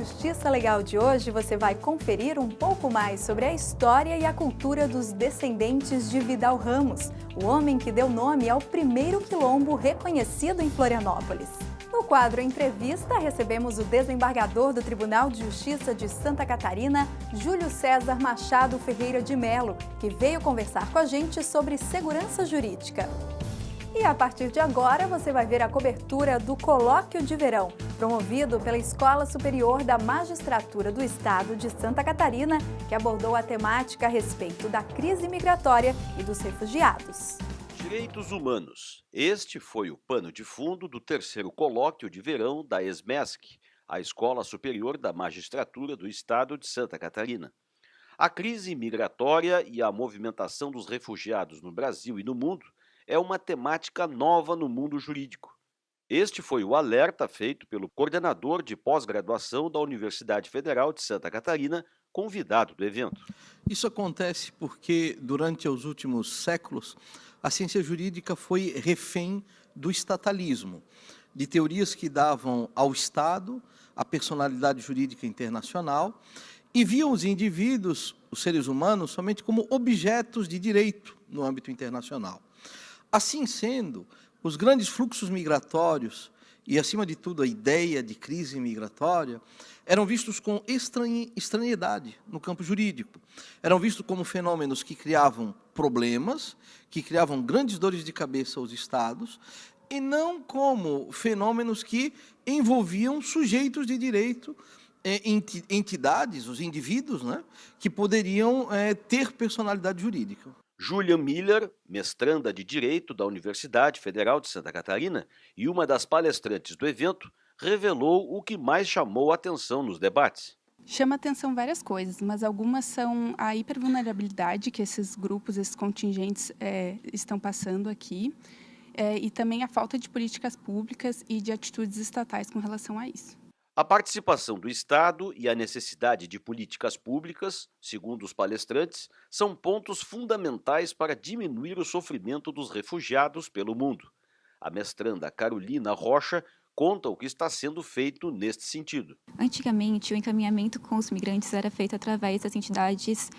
Justiça Legal de hoje, você vai conferir um pouco mais sobre a história e a cultura dos descendentes de Vidal Ramos, o homem que deu nome ao primeiro quilombo reconhecido em Florianópolis. No quadro Entrevista, recebemos o desembargador do Tribunal de Justiça de Santa Catarina, Júlio César Machado Ferreira de Melo, que veio conversar com a gente sobre segurança jurídica. E a partir de agora, você vai ver a cobertura do Colóquio de Verão, promovido pela Escola Superior da Magistratura do Estado de Santa Catarina, que abordou a temática a respeito da crise migratória e dos refugiados. Direitos humanos. Este foi o pano de fundo do terceiro colóquio de verão da ESMESC, a Escola Superior da Magistratura do Estado de Santa Catarina. A crise migratória e a movimentação dos refugiados no Brasil e no mundo é uma temática nova no mundo jurídico. Este foi o alerta feito pelo coordenador de pós-graduação da Universidade Federal de Santa Catarina, convidado do evento. Isso acontece porque, durante os últimos séculos, a ciência jurídica foi refém do estatalismo, de teorias que davam ao Estado a personalidade jurídica internacional e viam os indivíduos, os seres humanos, somente como objetos de direito no âmbito internacional. Assim sendo, os grandes fluxos migratórios e, acima de tudo, a ideia de crise migratória eram vistos com estranhidade no campo jurídico. Eram vistos como fenômenos que criavam problemas, que criavam grandes dores de cabeça aos Estados, e não como fenômenos que envolviam sujeitos de direito, entidades, os indivíduos, né, que poderiam ter personalidade jurídica. Julia Miller, mestranda de Direito da Universidade Federal de Santa Catarina e uma das palestrantes do evento, revelou o que mais chamou a atenção nos debates. Chama atenção várias coisas, mas algumas são a hipervulnerabilidade que esses grupos, esses contingentes estão passando aqui, e também a falta de políticas públicas e de atitudes estatais com relação a isso. A participação do Estado e a necessidade de políticas públicas, segundo os palestrantes, são pontos fundamentais para diminuir o sofrimento dos refugiados pelo mundo. A mestranda Carolina Rocha conta o que está sendo feito neste sentido. Antigamente, o encaminhamento com os migrantes era feito através das entidades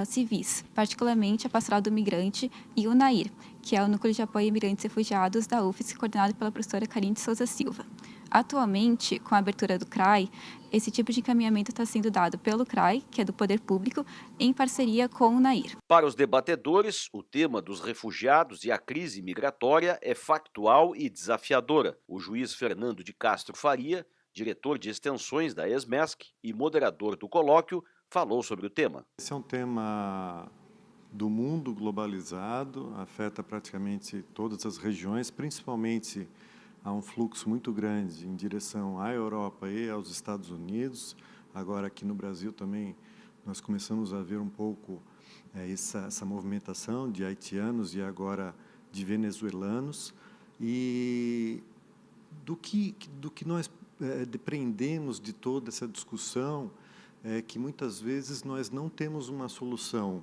civis, particularmente a Pastoral do Migrante e o NAIR, que é o Núcleo de Apoio a Imigrantes e Refugiados da UFSC, coordenado pela professora Karine de Souza Silva. Atualmente, com a abertura do CRAI, esse tipo de encaminhamento está sendo dado pelo CRAI, que é do Poder Público, em parceria com o NAIR. Para os debatedores, o tema dos refugiados e a crise migratória é factual e desafiadora. O juiz Fernando de Castro Faria, diretor de extensões da ESMESC e moderador do colóquio, falou sobre o tema. Esse é um tema do mundo globalizado, afeta praticamente todas as regiões, principalmente há um fluxo muito grande em direção à Europa e aos Estados Unidos. Agora, aqui no Brasil também, nós começamos a ver um pouco essa movimentação de haitianos e agora de venezuelanos. E do que nós depreendemos de toda essa discussão é que, muitas vezes, nós não temos uma solução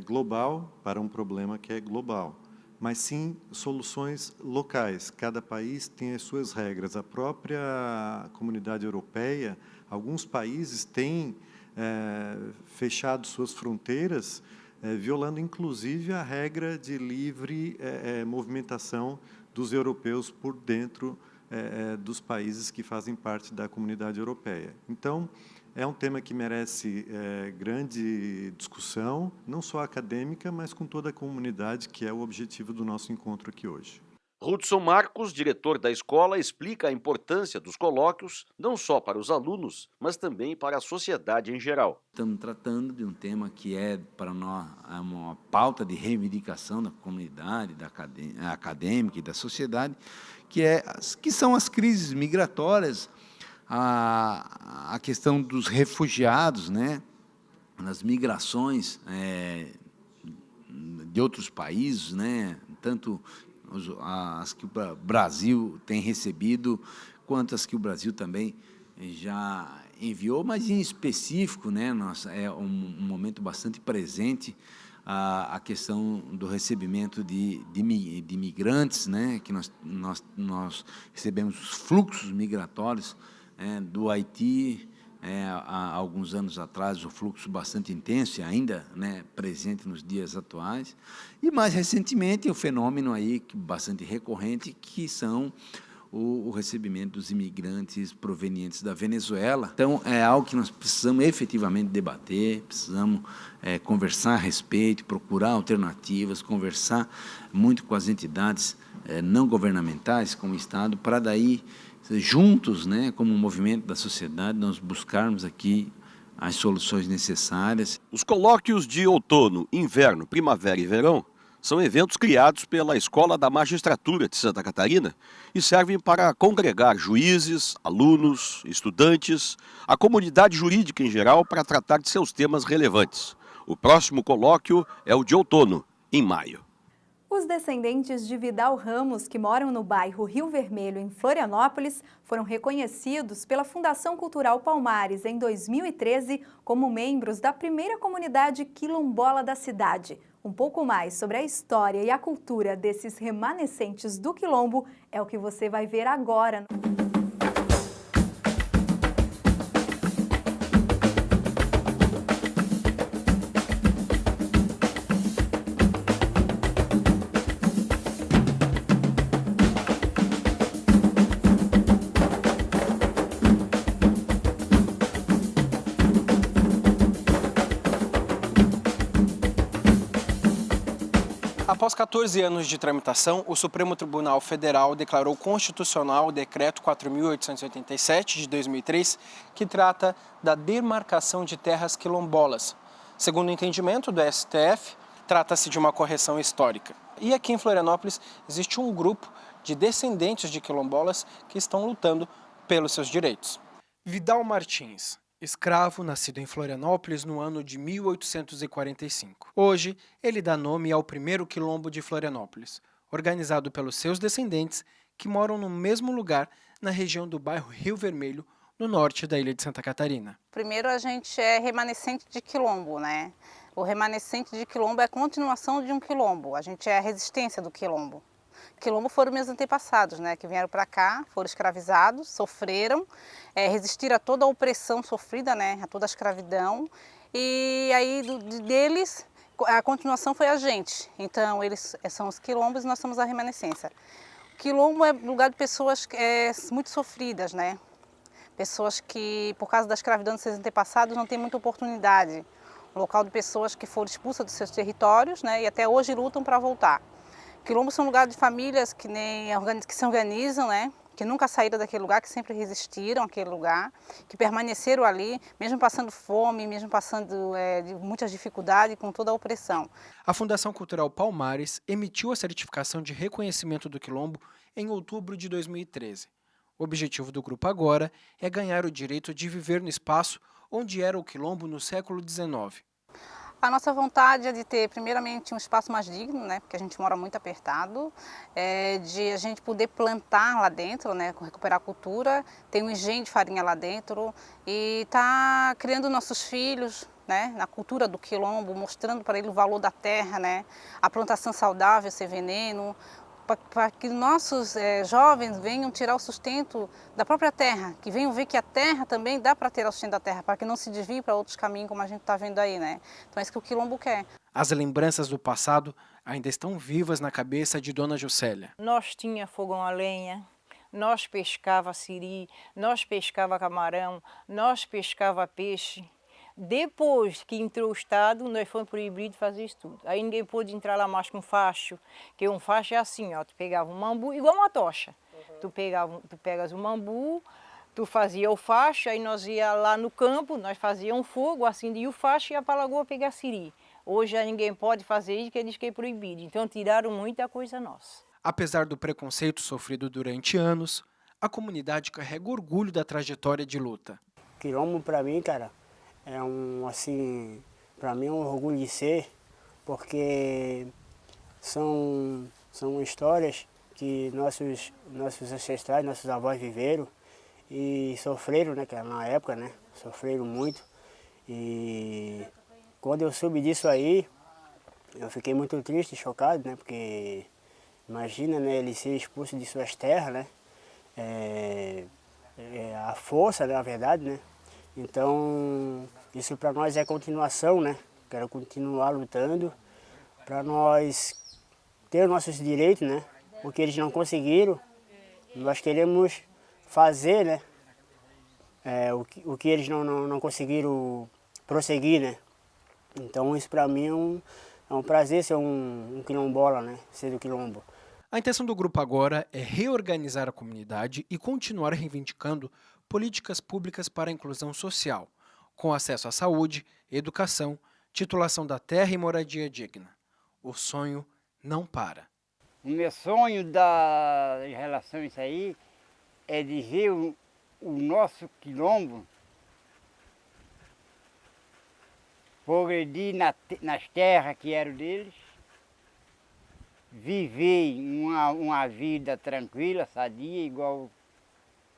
global para um problema que é global, mas sim soluções locais. Cada país tem as suas regras. A própria comunidade europeia, alguns países têm fechado suas fronteiras, violando inclusive a regra de livre movimentação dos europeus por dentro dos países que fazem parte da comunidade europeia. Então, é um tema que merece grande discussão, não só acadêmica, mas com toda a comunidade, que é o objetivo do nosso encontro aqui hoje. Hudson Marcos, diretor da escola, explica a importância dos colóquios, não só para os alunos, mas também para a sociedade em geral. Estamos tratando de um tema que para nós uma pauta de reivindicação da comunidade, da acadêmica e da sociedade, que são as crises migratórias, a questão dos refugiados, né, nas migrações de outros países, né, tanto as que o Brasil tem recebido, quanto as que o Brasil também já enviou, mas em específico, né, é um momento bastante presente a questão do recebimento de imigrantes, né, que nós recebemos os fluxos migratórios do Haiti, há alguns anos atrás, o fluxo bastante intenso e ainda, né, presente nos dias atuais. E, mais recentemente, o fenômeno aí bastante recorrente, que são o recebimento dos imigrantes provenientes da Venezuela. Então, é algo que nós precisamos efetivamente debater, precisamos conversar a respeito, procurar alternativas, conversar muito com as entidades não governamentais, como o Estado, para daí, juntos, né, como um movimento da sociedade, nós buscarmos aqui as soluções necessárias. Os colóquios de outono, inverno, primavera e verão são eventos criados pela Escola da Magistratura de Santa Catarina e servem para congregar juízes, alunos, estudantes, a comunidade jurídica em geral para tratar de seus temas relevantes. O próximo colóquio é o de outono, em maio. Os descendentes de Vidal Ramos, que moram no bairro Rio Vermelho, em Florianópolis, foram reconhecidos pela Fundação Cultural Palmares em 2013 como membros da primeira comunidade quilombola da cidade. Um pouco mais sobre a história e a cultura desses remanescentes do quilombo é o que você vai ver agora. Após 14 anos de tramitação, o Supremo Tribunal Federal declarou constitucional o Decreto 4.887, de 2003, que trata da demarcação de terras quilombolas. Segundo o entendimento do STF, trata-se de uma correção histórica. E aqui em Florianópolis existe um grupo de descendentes de quilombolas que estão lutando pelos seus direitos. Vidal Martins, escravo nascido em Florianópolis no ano de 1845. Hoje, ele dá nome ao primeiro quilombo de Florianópolis, organizado pelos seus descendentes que moram no mesmo lugar na região do bairro Rio Vermelho, no norte da ilha de Santa Catarina. Primeiro, a gente é remanescente de quilombo, né? O remanescente de quilombo é a continuação de um quilombo, a gente é a resistência do quilombo. Quilombo foram meus antepassados, né, que vieram para cá, foram escravizados, sofreram, resistiram a toda a opressão sofrida, né, a toda a escravidão. E aí deles, a continuação foi a gente. Então eles são os quilombos e nós somos a remanescência. Quilombo é lugar de pessoas muito sofridas, né, pessoas que por causa da escravidão dos seus antepassados não têm muita oportunidade. Um local de pessoas que foram expulsas dos seus territórios, né, e até hoje lutam para voltar. Quilombos são lugares de famílias que se organizam, né? Que nunca saíram daquele lugar, que sempre resistiram àquele lugar, que permaneceram ali, mesmo passando fome, mesmo passando muitas dificuldades, com toda a opressão. A Fundação Cultural Palmares emitiu a certificação de reconhecimento do quilombo em outubro de 2013. O objetivo do grupo agora é ganhar o direito de viver no espaço onde era o quilombo no século XIX. A nossa vontade é de ter, primeiramente, um espaço mais digno, né, porque a gente mora muito apertado, de a gente poder plantar lá dentro, né, recuperar a cultura, ter um engenho de farinha lá dentro e tá criando nossos filhos, né, na cultura do quilombo, mostrando para ele o valor da terra, né, a plantação saudável, sem veneno, para que nossos jovens venham tirar o sustento da própria terra, que venham ver que a terra também dá para ter o sustento da terra, para que não se desvie para outros caminhos como a gente está vendo aí, né? Então é isso que o quilombo quer. As lembranças do passado ainda estão vivas na cabeça de Dona Juscelia. Nós tinha fogão a lenha, nós pescava siri, nós pescava camarão, nós pescava peixe. Depois que entrou o Estado, nós fomos proibidos de fazer isso tudo. Aí ninguém pôde entrar lá mais com facho, que um facho é assim, ó, tu pegava um mambu, igual uma tocha. Tu pegas um mambu, tu fazia o facho, aí nós ia lá no campo, nós fazíamos um fogo, acendia o facho e ia para a lagoa pegar siri. Hoje já ninguém pode fazer isso, porque diz que é proibido. Então tiraram muita coisa nossa. Apesar do preconceito sofrido durante anos, a comunidade carrega orgulho da trajetória de luta. Quilombo, para mim, cara, para mim é um orgulho de ser, porque são histórias que nossos ancestrais, nossos avós viveram e sofreram, né, cara, na época, né, sofreram muito. E quando eu soube disso aí, eu fiquei muito triste, chocado, né, porque imagina, né, ele ser expulso de suas terras, né, a força, na verdade, né. Então, isso para nós é continuação, né? Quero continuar lutando para nós ter nossos direitos, né? O que eles não conseguiram, nós queremos fazer, né? O que eles não conseguiram prosseguir, né? Então isso para mim é um prazer ser um quilombola, né? Ser do quilombo. A intenção do grupo agora é reorganizar a comunidade e continuar reivindicando políticas públicas para a inclusão social, com acesso à saúde, educação, titulação da terra e moradia digna. O sonho não para. O meu sonho em relação a isso aí é de ver o nosso quilombo progredir nas terras que eram deles, viver uma vida tranquila, sadia, igual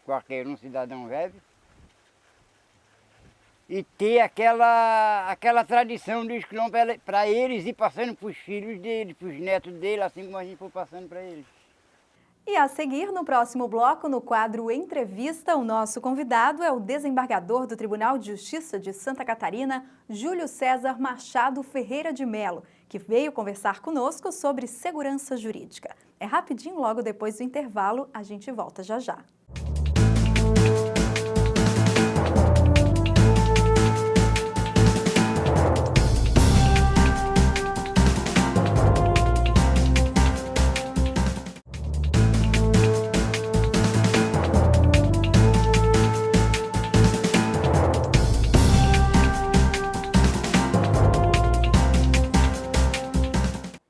qualquer cidadão vive, e ter aquela tradição dos quilombos para eles e passando para os filhos deles, para os netos deles, assim como a gente for passando para eles. E a seguir, no próximo bloco, no quadro Entrevista, o nosso convidado é o desembargador do Tribunal de Justiça de Santa Catarina, Júlio César Machado Ferreira de Melo, que veio conversar conosco sobre segurança jurídica. É rapidinho, logo depois do intervalo, a gente volta já já.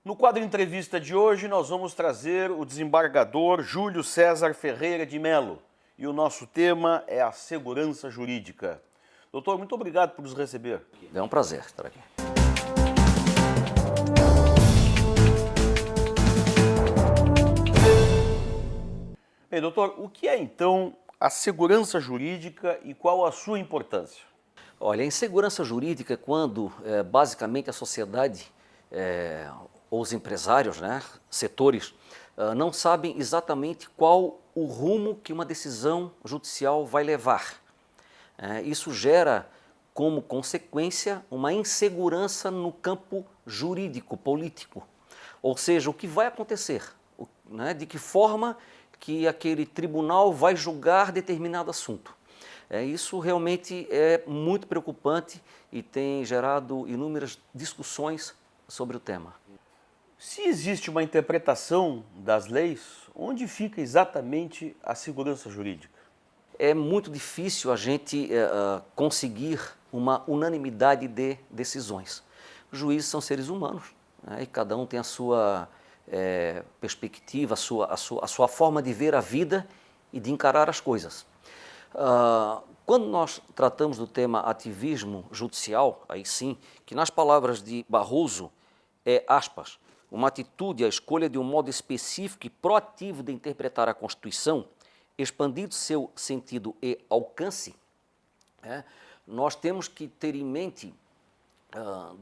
No quadro Entrevista de hoje, nós vamos trazer o desembargador Júlio César Ferreira de Melo. E o nosso tema é a segurança jurídica. Doutor, muito obrigado por nos receber. É um prazer estar aqui. Bem, doutor, o que é então a segurança jurídica e qual a sua importância? Olha, a insegurança jurídica é quando, basicamente, a sociedade ou os empresários, né, setores, não sabem exatamente qual o rumo que uma decisão judicial vai levar. Isso gera, como consequência, uma insegurança no campo jurídico, político. Ou seja, o que vai acontecer, né, de que forma que aquele tribunal vai julgar determinado assunto. Isso realmente é muito preocupante e tem gerado inúmeras discussões sobre o tema. Se existe uma interpretação das leis, onde fica exatamente a segurança jurídica? É muito difícil a gente conseguir uma unanimidade de decisões. Os juízes são seres humanos, né, e cada um tem a sua perspectiva, a sua forma de ver a vida e de encarar as coisas. Quando nós tratamos do tema ativismo judicial, aí sim, que nas palavras de Barroso é, aspas, uma atitude, a escolha de um modo específico e proativo de interpretar a Constituição, expandindo seu sentido e alcance, nós temos que ter em mente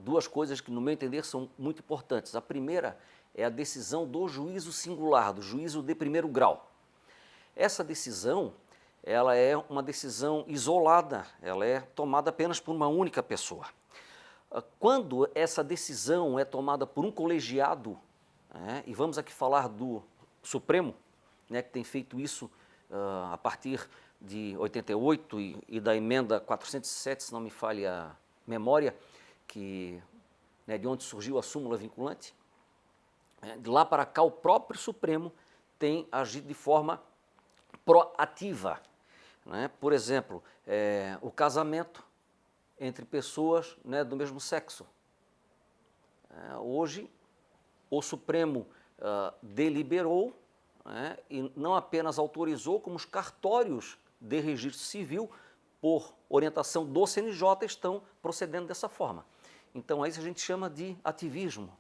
duas coisas que, no meu entender, são muito importantes. A primeira é a decisão do juízo singular, do juízo de primeiro grau. Essa decisão, ela é uma decisão isolada, ela é tomada apenas por uma única pessoa. Quando essa decisão é tomada por um colegiado, e vamos aqui falar do Supremo, né, que tem feito isso a partir de 88 e da emenda 407, se não me falhe a memória, que, né, de onde surgiu a súmula vinculante, de lá para cá o próprio Supremo tem agido de forma proativa. Né? Por exemplo, o casamento entre pessoas, né, do mesmo sexo. Hoje, o Supremo deliberou, né, e não apenas autorizou, como os cartórios de registro civil, por orientação do CNJ, estão procedendo dessa forma. Então, isso a gente chama de ativismo.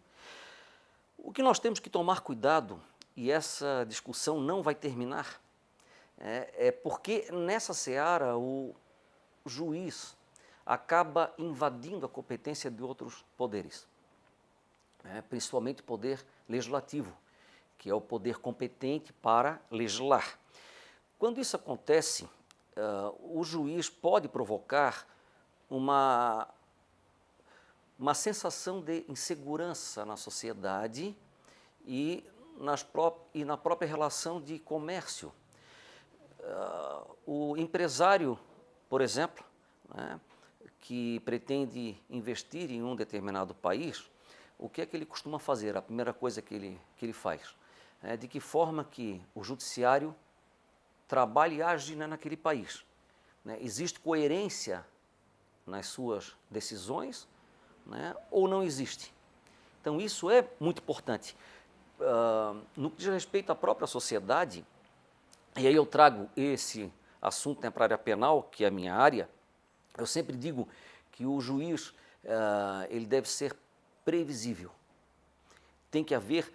O que nós temos que tomar cuidado, e essa discussão não vai terminar, é porque nessa seara o juiz acaba invadindo a competência de outros poderes, principalmente o poder legislativo, que é o poder competente para legislar. Quando isso acontece, o juiz pode provocar uma sensação de insegurança na sociedade e na própria relação de comércio. O empresário, por exemplo, né, que pretende investir em um determinado país, o que é que ele costuma fazer? A primeira coisa que ele faz é de que forma que o judiciário trabalha e age naquele país. Né? Existe coerência nas suas decisões, né, ou não existe? Então, isso é muito importante. No que diz respeito à própria sociedade, e aí eu trago esse assunto para a área penal, que é a minha área, eu sempre digo que o juiz ele deve ser previsível. Tem que haver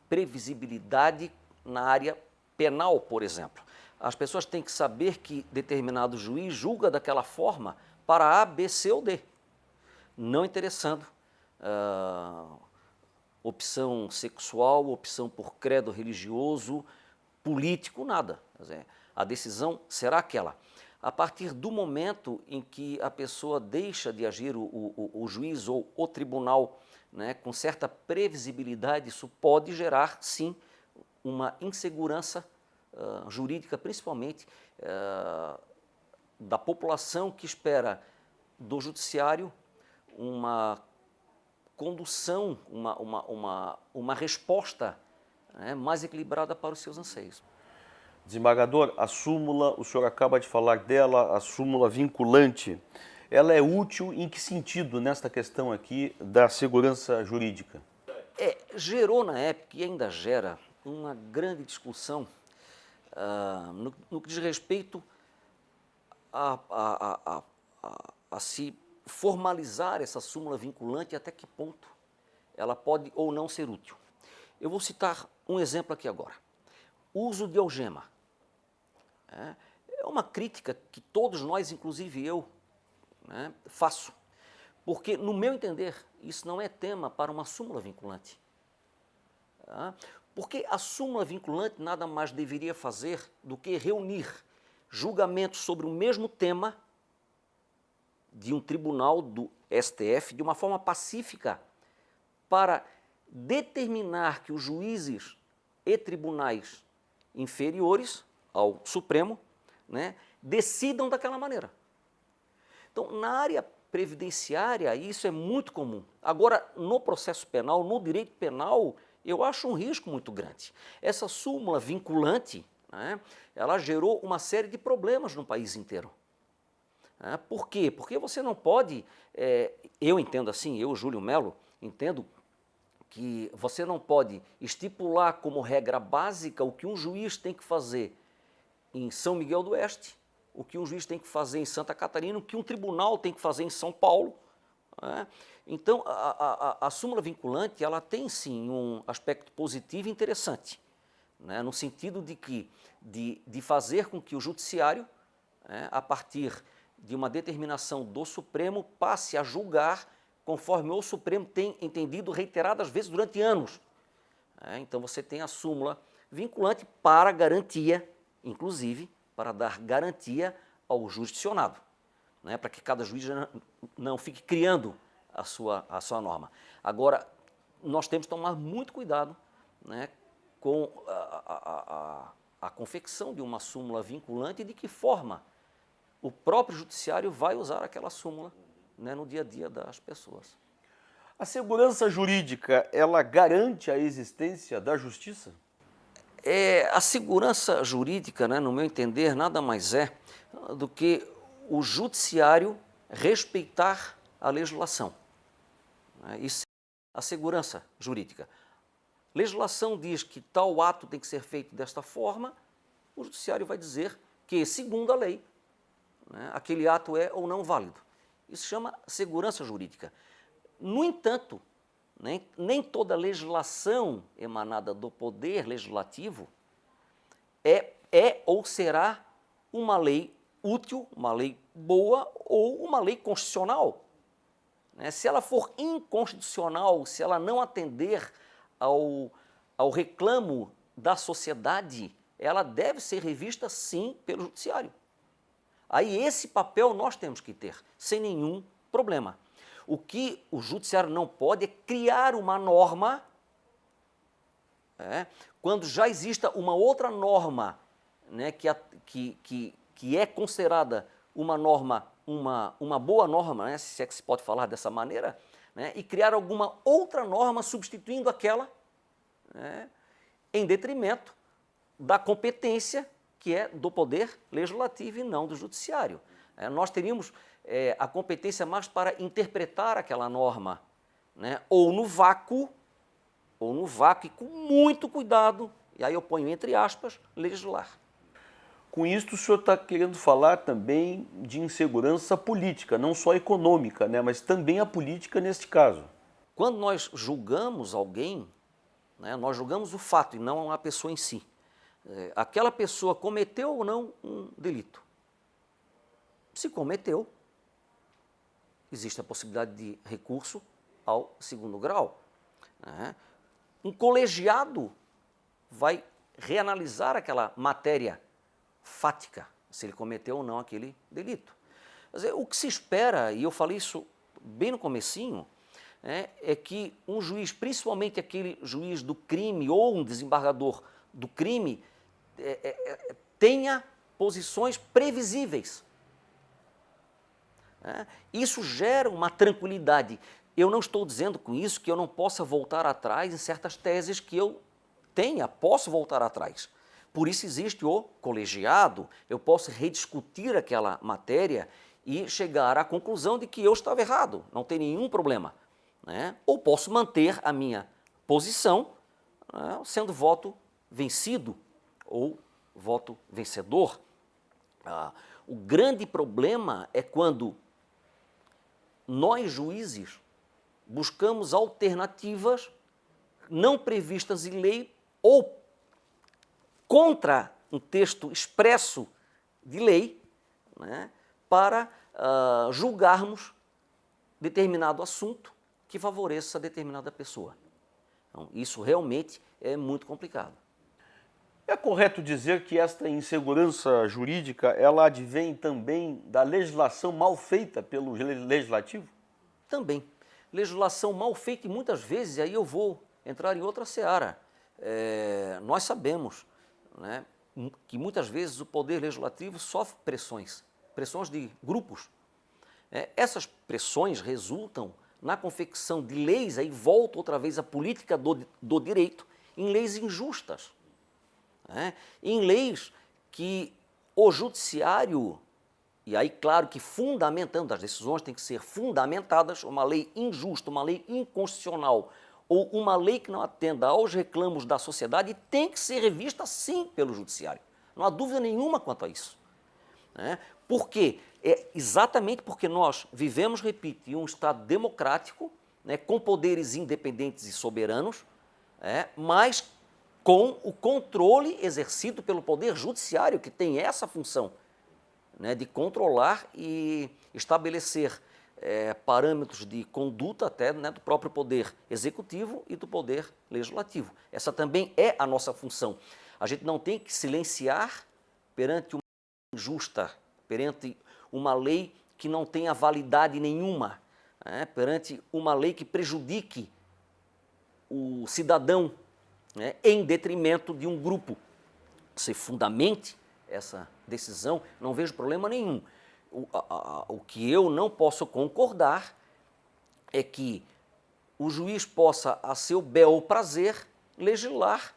previsibilidade na área penal, por exemplo. As pessoas têm que saber que determinado juiz julga daquela forma para A, B, C ou D, não interessando opção sexual, opção por credo religioso, político, nada. Quer dizer, a decisão será aquela. A partir do momento em que a pessoa deixa de agir, o juiz ou o tribunal, né, com certa previsibilidade, isso pode gerar, sim, uma insegurança jurídica, principalmente da população que espera do judiciário uma condução, uma resposta, né, mais equilibrada para os seus anseios. Desembargador, a súmula, o senhor acaba de falar dela, a súmula vinculante, ela é útil em que sentido nesta questão aqui da segurança jurídica? Gerou na época e ainda gera uma grande discussão no que diz respeito a se formalizar essa súmula vinculante e até que ponto ela pode ou não ser útil. Eu vou citar um exemplo aqui agora. Uso de algema. É uma crítica que todos nós, inclusive eu, né, faço. Porque, no meu entender, isso não é tema para uma súmula vinculante. Porque a súmula vinculante nada mais deveria fazer do que reunir julgamentos sobre o mesmo tema de um tribunal do STF de uma forma pacífica para determinar que os juízes e tribunais inferiores ao Supremo, né, decidam daquela maneira. Então, na área previdenciária, isso é muito comum. Agora, no processo penal, no direito penal, eu acho um risco muito grande. Essa súmula vinculante, né, ela gerou uma série de problemas no país inteiro. Por quê? Porque você não pode, eu entendo assim, eu, Júlio Melo, entendo que você não pode estipular como regra básica o que um juiz tem que fazer em São Miguel do Oeste, o que um juiz tem que fazer em Santa Catarina, o que um tribunal tem que fazer em São Paulo. Né? Então, a súmula vinculante, ela tem sim um aspecto positivo e interessante, né? No sentido de fazer com que o judiciário, né, a partir de uma determinação do Supremo, passe a julgar conforme o Supremo tem entendido reiteradas vezes durante anos. Então você tem a súmula vinculante para garantia, inclusive, para dar garantia ao jurisdicionado, né, para que cada juiz não fique criando a sua norma. Agora, nós temos que tomar muito cuidado, né, com a confecção de uma súmula vinculante e de que forma o próprio judiciário vai usar aquela súmula, né, no dia a dia das pessoas. A segurança jurídica, ela garante a existência da justiça? A segurança jurídica, né, no meu entender, nada mais é do que o judiciário respeitar a legislação. Isso é a segurança jurídica. Legislação diz que tal ato tem que ser feito desta forma, o judiciário vai dizer que, segundo a lei, né, aquele ato é ou não válido. Isso chama segurança jurídica. No entanto, nem toda legislação emanada do poder legislativo é ou será uma lei útil, uma lei boa ou uma lei constitucional. Se ela for inconstitucional, se ela não atender ao reclamo da sociedade, ela deve ser revista, sim, pelo judiciário. Aí esse papel nós temos que ter, sem nenhum problema. O que o judiciário não pode é criar uma norma, quando já exista uma outra norma, né, que é considerada uma norma, uma boa norma, né, se é que se pode falar dessa maneira, né, e criar alguma outra norma substituindo aquela, né, em detrimento da competência que é do poder legislativo e não do judiciário. Nós teríamos a competência mais para interpretar aquela norma, né, ou no vácuo e com muito cuidado, e aí eu ponho entre aspas, legislar. Com isso, o senhor está querendo falar também de insegurança política, não só econômica, né, mas também a política neste caso. Quando nós julgamos alguém, né, nós julgamos o fato e não a pessoa em si. Aquela pessoa cometeu ou não um delito. Se cometeu, existe a possibilidade de recurso ao segundo grau. Um colegiado vai reanalisar aquela matéria fática, se ele cometeu ou não aquele delito. Quer dizer, o que se espera, e eu falei isso bem no comecinho, é que um juiz, principalmente aquele juiz do crime ou um desembargador do crime, tenha posições previsíveis. Isso gera uma tranquilidade. Eu não estou dizendo com isso que eu não possa voltar atrás em certas teses que eu posso voltar atrás. Por isso existe o colegiado, eu posso rediscutir aquela matéria e chegar à conclusão de que eu estava errado, não tem nenhum problema. Ou posso manter a minha posição, sendo voto vencido ou voto vencedor. O grande problema é quando nós, juízes, buscamos alternativas não previstas em lei ou contra um texto expresso de lei, né, para julgarmos determinado assunto que favoreça determinada pessoa. Então, isso realmente é muito complicado. É correto dizer que esta insegurança jurídica, ela advém também da legislação mal feita pelo legislativo? Também. Legislação mal feita e muitas vezes, aí eu vou entrar em outra seara. Nós sabemos, né, que muitas vezes o poder legislativo sofre pressões de grupos. Essas pressões resultam na confecção de leis, aí volta outra vez a política do direito, em leis injustas. Em leis que o judiciário, e aí claro que fundamentando, as decisões têm que ser fundamentadas, uma lei injusta, uma lei inconstitucional, ou uma lei que não atenda aos reclamos da sociedade, tem que ser revista sim pelo judiciário. Não há dúvida nenhuma quanto a isso. Por quê? Exatamente porque nós vivemos, repito, em um Estado democrático, né, com poderes independentes e soberanos, mas com o controle exercido pelo Poder Judiciário, que tem essa função, né, de controlar e estabelecer parâmetros de conduta até, né, do próprio Poder Executivo e do Poder Legislativo. Essa também é a nossa função. A gente não tem que silenciar perante uma lei injusta, perante uma lei que não tenha validade nenhuma, perante uma lei que prejudique o cidadão, em detrimento de um grupo. Se fundamente essa decisão, não vejo problema nenhum. O que eu não posso concordar é que o juiz possa, a seu bel prazer, legislar.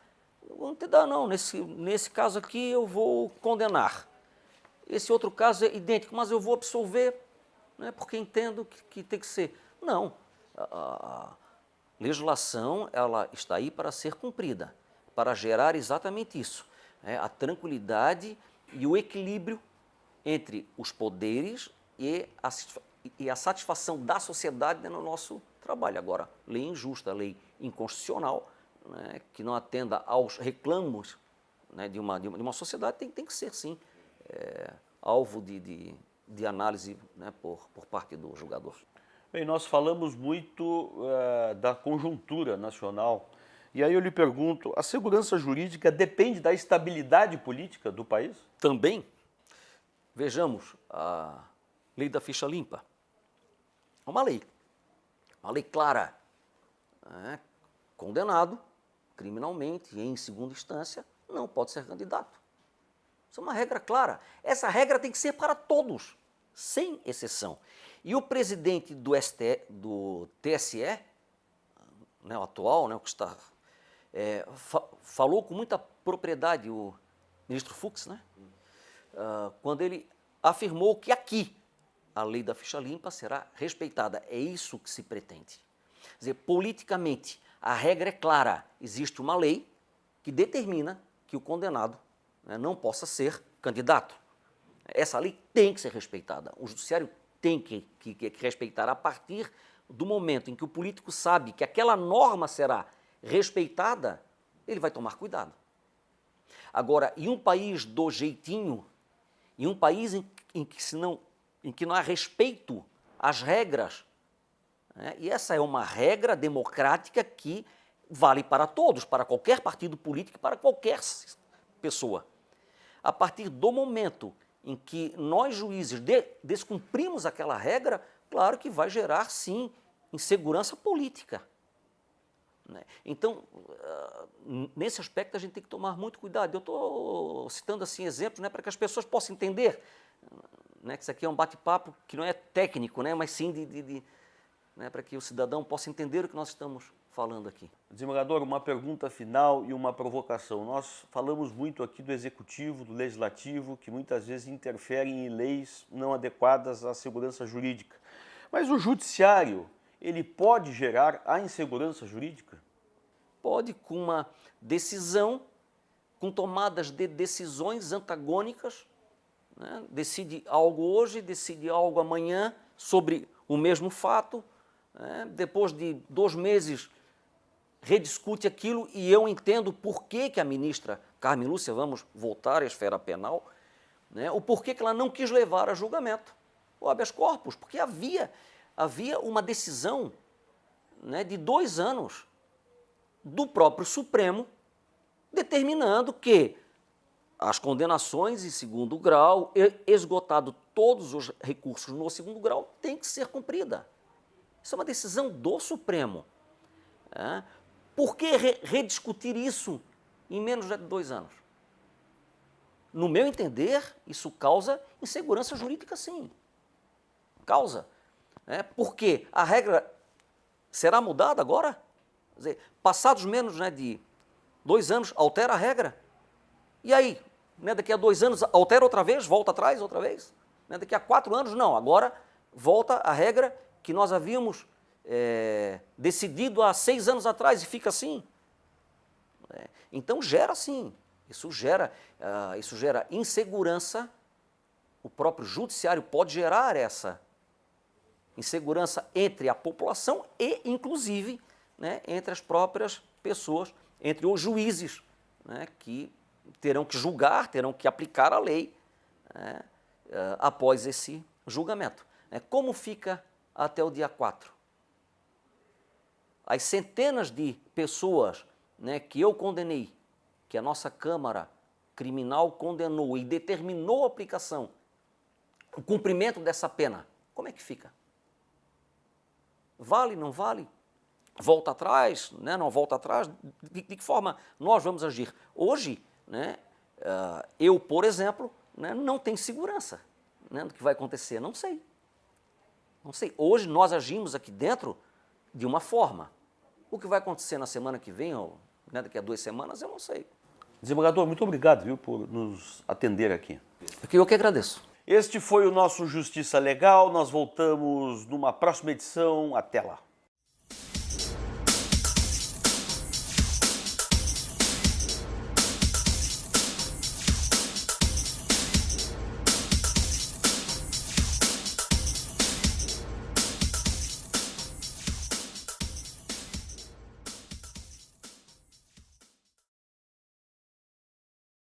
Não, nesse caso aqui eu vou condenar. Esse outro caso é idêntico, mas eu vou absolver, né, porque entendo que tem que ser. Não. A legislação, ela está aí para ser cumprida, para gerar exatamente isso, a tranquilidade e o equilíbrio entre os poderes e a satisfação da sociedade no nosso trabalho. Agora, lei injusta, lei inconstitucional, né, que não atenda aos reclamos, né, de uma sociedade, tem que ser, sim, alvo de análise, né, por parte do julgador. Bem, nós falamos muito da conjuntura nacional. E aí eu lhe pergunto, a segurança jurídica depende da estabilidade política do país? Também. Vejamos a lei da ficha limpa. É uma lei clara. Condenado criminalmente em segunda instância não pode ser candidato. Isso é uma regra clara. Essa regra tem que ser para todos, sem exceção. E o presidente do TSE, o atual, o que está, falou com muita propriedade, o ministro Fux, quando ele afirmou que aqui a lei da ficha limpa será respeitada. É isso que se pretende. Quer dizer, politicamente, a regra é clara. Existe uma lei que determina que o condenado não possa ser candidato. Essa lei tem que ser respeitada. O judiciário tem que respeitar. A partir do momento em que o político sabe que aquela norma será respeitada, ele vai tomar cuidado. Agora, em um país do jeitinho, em um país em que não há respeito às regras, e essa é uma regra democrática que vale para todos, para qualquer partido político, para qualquer pessoa. A partir do momento em que nós, juízes, descumprimos aquela regra, claro que vai gerar, sim, insegurança política. Então, nesse aspecto, a gente tem que tomar muito cuidado. Eu estou citando assim exemplos para que as pessoas possam entender que isso aqui é um bate-papo que não é técnico, mas sim para que o cidadão possa entender o que nós estamos falando aqui. Desembargador, uma pergunta final e uma provocação. Nós falamos muito aqui do Executivo, do Legislativo, que muitas vezes interferem em leis não adequadas à segurança jurídica. Mas o Judiciário, ele pode gerar a insegurança jurídica? Pode, com uma decisão, com tomadas de decisões antagônicas, decide algo hoje, decide algo amanhã sobre o mesmo fato, depois de 2 meses rediscute aquilo e eu entendo por que a ministra Carmen Lúcia, vamos voltar à esfera penal, o porquê que ela não quis levar a julgamento o habeas corpus, porque havia uma decisão de 2 anos do próprio Supremo determinando que as condenações em 2º grau, esgotado todos os recursos no 2º grau, tem que ser cumprida. Isso é uma decisão do Supremo. Por que rediscutir isso em menos de 2 anos? No meu entender, isso causa insegurança jurídica, sim. Causa. Porque a regra será mudada agora? Quer dizer, passados menos de 2 anos, altera a regra. E aí? Daqui a 2 anos, altera outra vez, volta atrás outra vez? Daqui a 4 anos, não. Agora volta a regra que nós havíamos decidido há 6 anos atrás e fica assim. Então gera sim, isso gera insegurança. O próprio judiciário pode gerar essa insegurança entre a população e, inclusive, entre as próprias pessoas, entre os juízes, que terão que julgar, terão que aplicar a lei após esse julgamento. Como fica até o dia 4? As centenas de pessoas que eu condenei, que a nossa Câmara Criminal condenou e determinou a aplicação, o cumprimento dessa pena, como é que fica? Vale, não vale? Volta atrás, não volta atrás? De que forma nós vamos agir? Hoje, eu, por exemplo, não tenho segurança do que vai acontecer, não sei. Não sei. Hoje nós agimos aqui dentro de uma forma. O que vai acontecer na semana que vem, ou daqui a 2 semanas, eu não sei. Desembargador, muito obrigado, por nos atender aqui. Eu que agradeço. Este foi o nosso Justiça Legal. Nós voltamos numa próxima edição. Até lá.